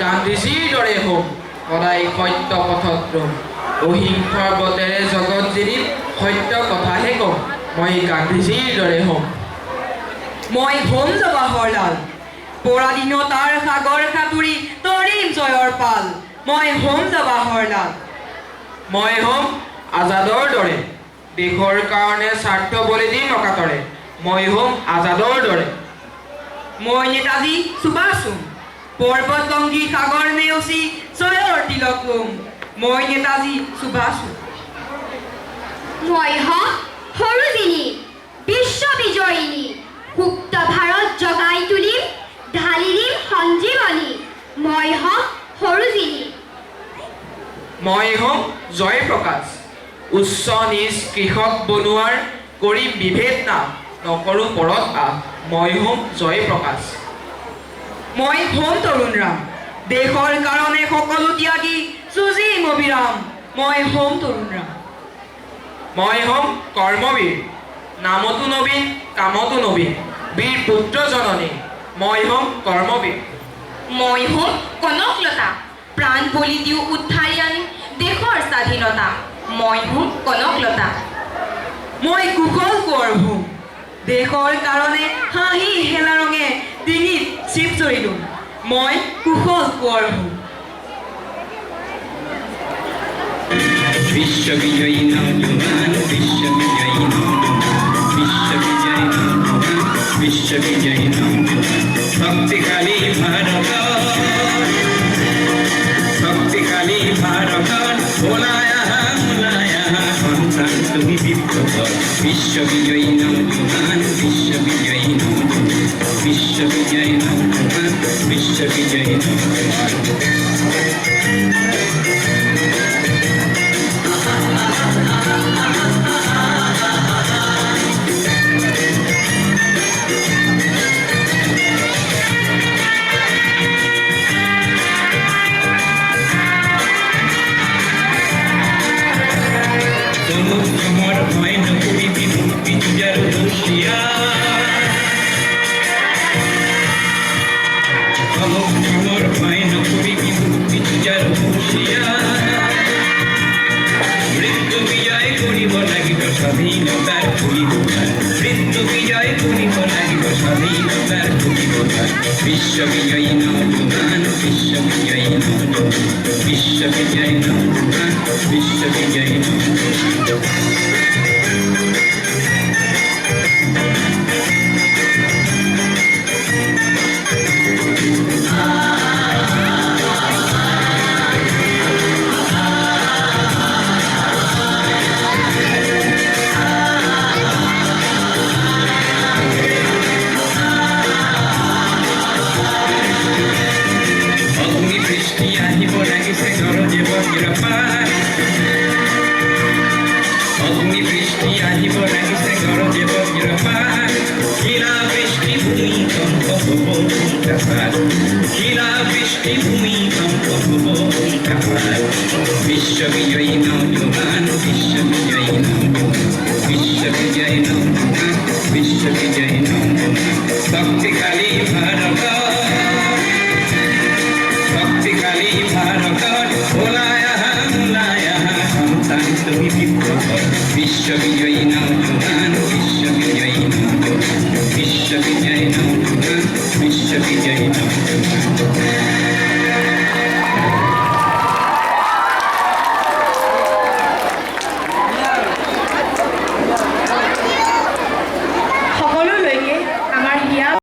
গান্ধীজীৰ দৰে হ'ম সদায় সত্য পথত ৰম অহিংসাৰ বতেৰে জগত জিৰিম সত্য কথাহে ক'ম মই গান্ধীজীৰ দৰে হ'ম মই হ'ম জৱাহৰলাল পৰাধীনতাৰ সাগৰ সাঁতুৰি তৰিম জয়ৰ পাল মই হ'ম জৱাহৰলাল মই হ'ম আজাদৰ দৰে দেশৰ কাৰণে স্বাৰ্থ বলি দিম অকাতৰে মই হ'ম আজাদৰ দৰে মই নেতাজী সুভাষ হ'ম পৰ্বত লংঘি সাগৰ নেওচি জয়ৰ তিলক ল'ম মই নেতাজী সুভাষ হ'ম মই হ'ম সৰোজিনী বিশ্ব বিজয়িনী সুপ্ত ভাৰত জগাই তুলিম ঢালি দিম সঞ্জীৱনী মই হ'ম সৰোজিনী মই হ'ম জয়প্ৰকাশ উচ্চ নিজ কৃষক বনুৱাৰ কৰিম বিভেদ নাম নকৰোঁ পৰত আহ মই হ'ম জয়প্ৰকাশ মই হ'ম তৰুণ ৰাম দেশৰ কাৰণে সকলো ত্যাগী যুঁজিম অবিৰাম মই হ'ম তৰুণ ৰাম মই হ'ম কৰ্মবীৰ নামতো নবীন কামতো নবীন বীৰ পুত্ৰ জননী মই হ'ম কৰ্মবীৰ মই হ'ম কনকলতা প্ৰাণ বলি দিওঁ উদ্ধাৰি আনি দেশৰ স্বাধীনতা মই হ'ম কনকলতা মই কুশল কোঁৱৰ হ'ম দেশৰ কাৰণে হাঁহি হেলা ৰঙে ডিঙিত চিপ জৰিলোঁ মই কুশল কোঁৱৰ হ'ম বিশ্ববিজয়ী নওজোৱান বিশ্ববিজয়ী নওজোৱান বিশ্ববিজয়ী নওজোৱান বিশ্ববিজয়ী নওজোৱান শক্তিশালী ভাৰতত ওলাই আহা সন্তান তুমি বিপ্লৱৰ বিশ্ববিজয়ী নওজোৱান বিশ্ববিজয়ী নওজোৱান বিশ্ববিজয়ী নওজোৱান বিশ্ববিজয়ী নওজোৱান স্বাধীনতাৰ পৰিবৰ্তন মৃত্যু বিজয় কৰিব লাগিব স্বাধীনতাৰ পৰিবৰ্তন বিশ্ববিজয়ী নওজোৱান বিশ্ববিজয়ী নওজোৱান বিশ্ববিজয়ী নওজোৱান বিশ্ববিজয়ী নওজোৱান অগ্নিবৃষ্টি আহিব লাগিছে গৰজে বজ্ৰপাত শিলাবৃষ্টি ভূমিকম্প হ'ব উল্কাপাত শিলাবৃষ্টি ভূমিকম্প হ'ব উল্কাপাত বিশ্ববিজয়ী নওজোৱান বিশ্ববিজয়ী নওজোৱান বিশ্ববিজয়ী নওজোৱান বিশ্ববিজয়ী নওজোৱান শক্তিশালী ভাৰতত ওলাই আহা সন্তান তুমি বিপ্লৱৰ বিশ্ববিজয়ী নওজোৱান বিশ্ববিজয়ী নওজোৱান বিশ্ববিজয়ী নওজোৱান বিশ্ববিজয়ী নওজোৱান